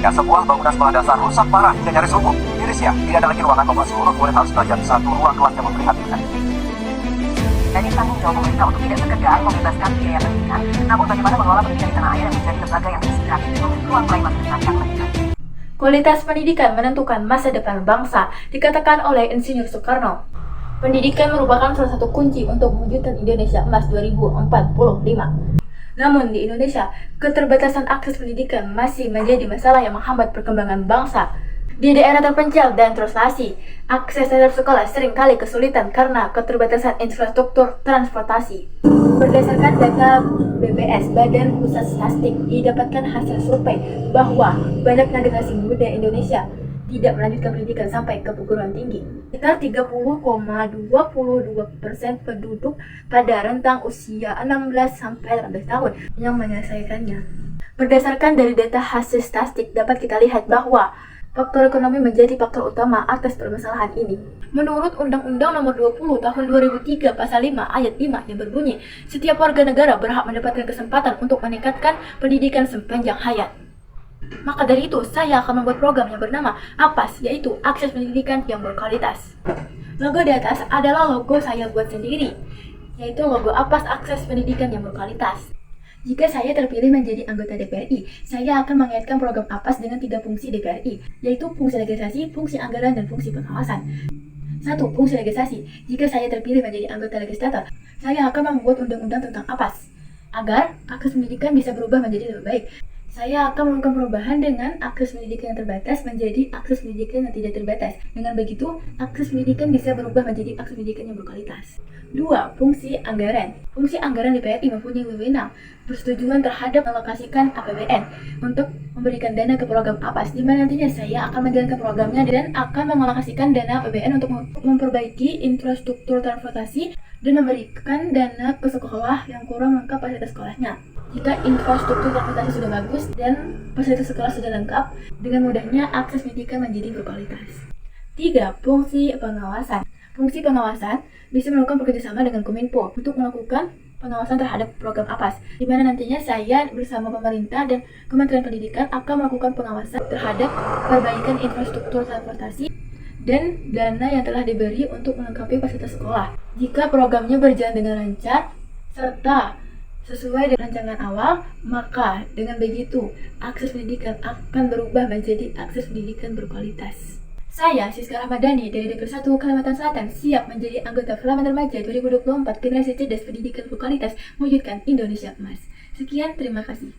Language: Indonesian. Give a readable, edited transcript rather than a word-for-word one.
Ketika sebuah bangunan sekolah dasar rusak parah hingga nyaris rubuh, mirisnya tidak ada lagi ruangan membuat seluruh murid harus belajar di satu ruang kelas yang memprihatinkan. Dan yang tanggung jawab pemerintah untuk tidak sekedar membebaskan biaya pendidikan, namun bagaimana mengelola pendidikan di tanah air yang menjadi lembaga yang bersikap memiliki ruang mulai masa depan yang lebih baik. Kualitas pendidikan menentukan masa depan bangsa, dikatakan oleh Insinyur Soekarno. Pendidikan merupakan salah satu kunci untuk mewujudkan Indonesia Emas 2045. Namun di Indonesia, keterbatasan akses pendidikan masih menjadi masalah yang menghambat perkembangan bangsa. Di daerah terpencil dan terselasi, akses terhadap sekolah seringkali kesulitan karena keterbatasan infrastruktur transportasi. Berdasarkan data BPS, Badan Pusat Statistik, didapatkan hasil survei bahwa banyaknya generasi muda Indonesia tidak melanjutkan pendidikan sampai ke perguruan tinggi. Sekitar 30,22% penduduk pada rentang usia 16 sampai 18 tahun yang menyelesaikannya. Berdasarkan dari data hasil statistik dapat kita lihat bahwa faktor ekonomi menjadi faktor utama atas permasalahan ini. Menurut Undang-Undang Nomor 20 Tahun 2003 Pasal 5 Ayat 5 yang berbunyi, setiap warga negara berhak mendapatkan kesempatan untuk meningkatkan pendidikan sepanjang hayat. Maka dari itu, saya akan membuat program yang bernama APAS, yaitu Akses Pendidikan yang Berkualitas. Logo di atas adalah logo saya buat sendiri, yaitu logo APAS Akses Pendidikan yang Berkualitas. Jika saya terpilih menjadi anggota DPRI, saya akan mengaitkan program APAS dengan 3 fungsi DPRI, yaitu fungsi legislasi, fungsi anggaran, dan fungsi pengawasan. 1. Fungsi legislasi. Jika saya terpilih menjadi anggota legislator, saya akan membuat undang-undang tentang APAS, agar akses pendidikan bisa berubah menjadi lebih baik. Saya akan melakukan perubahan dengan akses pendidikan yang terbatas menjadi akses pendidikan yang tidak terbatas. Dengan begitu, akses pendidikan bisa berubah menjadi akses pendidikan yang berkualitas. 2. Fungsi anggaran. Fungsi anggaran DPRI mempunyai wewenang persetujuan terhadap alokasikan APBN untuk memberikan dana ke program APAS, di mana nantinya saya akan menjalankan programnya dan akan mengalokasikan dana APBN untuk memperbaiki infrastruktur transportasi dan memberikan dana ke sekolah yang kurang lengkap fasilitas sekolahnya. Jika infrastruktur transportasi sudah bagus dan fasilitas sekolah sudah lengkap, dengan mudahnya akses pendidikan menjadi berkualitas. 3. Fungsi pengawasan. Fungsi pengawasan bisa melakukan bekerjasama dengan Kominfo untuk melakukan pengawasan terhadap program APAS, di mana nantinya saya bersama pemerintah dan Kementerian Pendidikan akan melakukan pengawasan terhadap perbaikan infrastruktur transportasi dan dana yang telah diberi untuk melengkapi fasilitas sekolah. Jika programnya berjalan dengan lancar serta sesuai dengan rancangan awal, maka dengan begitu akses pendidikan akan berubah menjadi akses pendidikan berkualitas. Saya, Siska Ramadhani dari DPR 1 Kalimantan Selatan, siap menjadi anggota Parlemen Remaja 2024 Generasi Cerdas Pendidikan Berkualitas mewujudkan Indonesia Emas. Sekian, terima kasih.